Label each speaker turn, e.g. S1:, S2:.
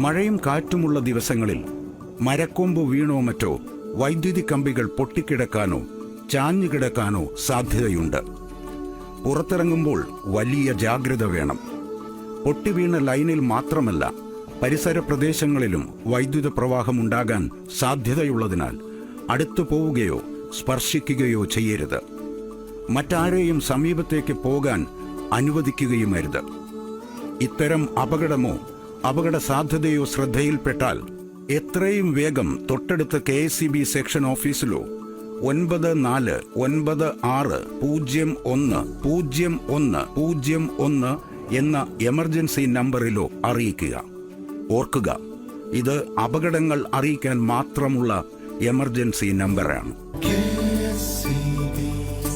S1: മഴയും കാറ്റുമുള്ള ദിവസങ്ങളിൽ മരക്കൊമ്പ് വീണോ മറ്റോ വൈദ്യുതി കമ്പികൾ പൊട്ടിക്കിടക്കാനോ ചാഞ്ഞുകിടക്കാനോ സാധ്യതയുണ്ട്. പുറത്തിറങ്ങുമ്പോൾ വലിയ ജാഗ്രത വേണം. പൊട്ടിവീണ ലൈനിൽ മാത്രമല്ല, പരിസര പ്രദേശങ്ങളിലും വൈദ്യുത പ്രവാഹമുണ്ടാകാൻ സാധ്യതയുള്ളതിനാൽ അടുത്തു പോവുകയോ സ്പർശിക്കുകയോ ചെയ്യരുത്. മറ്റാരെയും സമീപത്തേക്ക് പോകാൻ അനുവദിക്കുകയുമരുത്. ഇത്തരം അപകടമോ അപകട സാധ്യതയോ ശ്രദ്ധയിൽപ്പെട്ടാൽ എത്രയും വേഗം തൊട്ടടുത്ത KSEB സെക്ഷൻ ഓഫീസിലോ 9460010101 എന്ന എമർജൻസി നമ്പറിലോ അറിയിക്കുക. ഓർക്കുക, ഇത് അപകടങ്ങൾ അറിയിക്കാൻ മാത്രമുള്ള എമർജൻസി നമ്പറാണ്.